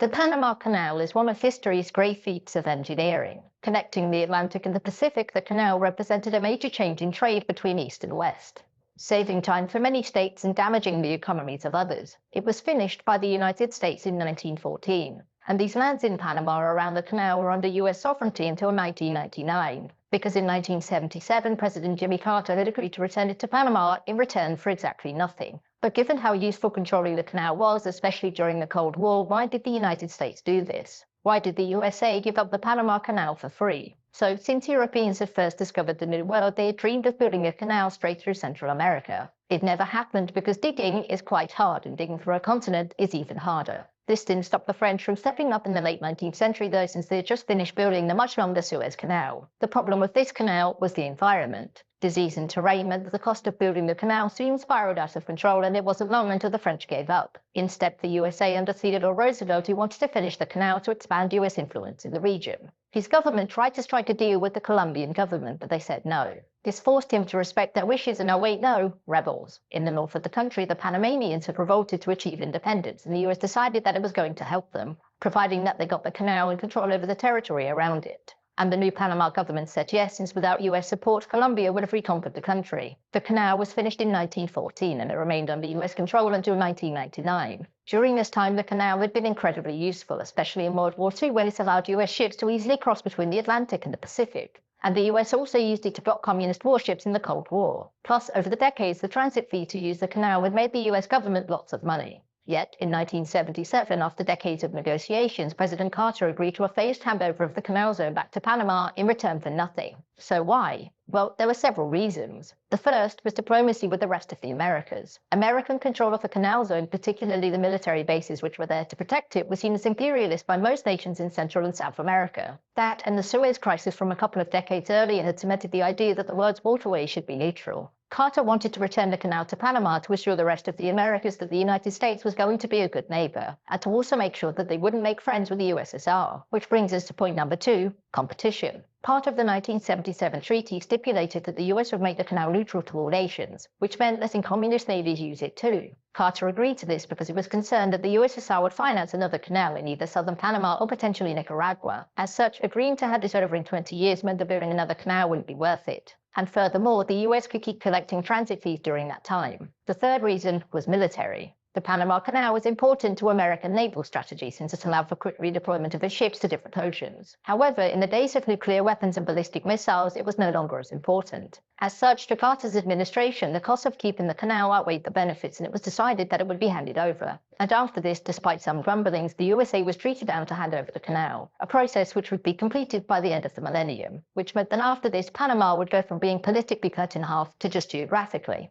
The Panama Canal is one of history's great feats of engineering. Connecting the Atlantic and the Pacific, the canal represented a major change in trade between East and West. Saving time for many states and damaging the economies of others, it was finished by the United States in 1914, and these lands in Panama around the canal were under US sovereignty until 1999, because in 1977 President Jimmy Carter had agreed to return it to Panama in return for exactly nothing. But given how useful controlling the canal was, especially during the Cold War, why did the United States do this? Why did the USA give up the Panama Canal for free? So, since Europeans had first discovered the New World, they had dreamed of building a canal straight through Central America. It never happened because digging is quite hard, and digging through a continent is even harder. This didn't stop the French from stepping up in the late 19th century, though, since they had just finished building the much longer Suez Canal. The problem with this canal was the environment. Disease and terrain meant that the cost of building the canal soon spiraled out of control, and it wasn't long until the French gave up. In stepped the USA under Theodore Roosevelt, who wanted to finish the canal to expand US influence in the region. His government tried to strike a deal with the Colombian government, but they said no. This forced him to respect their wishes, and rebels. In the north of the country, the Panamanians had revolted to achieve independence, and the US decided that it was going to help them, providing that they got the canal and control over the territory around it. And the new Panama government said yes, since without US support, Colombia would have reconquered the country. The canal was finished in 1914, and it remained under US control until 1999. During this time, the canal had been incredibly useful, especially in World War II, when it allowed US ships to easily cross between the Atlantic and the Pacific. And the US also used it to block communist warships in the Cold War. Plus, over the decades, the transit fee to use the canal had made the US government lots of money. Yet, in 1977, after decades of negotiations, President Carter agreed to a phased handover of the canal zone back to Panama in return for nothing. So why? Well, there were several reasons. The first was diplomacy with the rest of the Americas. American control of the canal zone, particularly the military bases which were there to protect it, was seen as imperialist by most nations in Central and South America. That and the Suez Crisis from a couple of decades earlier had cemented the idea that the world's waterways should be neutral. Carter wanted to return the canal to Panama to assure the rest of the Americas that the United States was going to be a good neighbor, and to also make sure that they wouldn't make friends with the USSR. Which brings us to point number 2, competition. Part of the 1977 treaty stipulated that the US would make the canal neutral to all nations, which meant letting communist navies use it too. Carter agreed to this because he was concerned that the USSR would finance another canal in either southern Panama or potentially Nicaragua. As such, agreeing to have this over in 20 years meant that building another canal wouldn't be worth it. And furthermore, the US could keep collecting transit fees during that time. The third reason was military. The Panama Canal was important to American naval strategy since it allowed for quick redeployment of its ships to different oceans. However, in the days of nuclear weapons and ballistic missiles, it was no longer as important. As such, to Carter's administration, the cost of keeping the canal outweighed the benefits, and it was decided that it would be handed over. And after this, despite some grumblings, the USA was treated down to hand over the canal, a process which would be completed by the end of the millennium, which meant that after this, Panama would go from being politically cut in half to just geographically.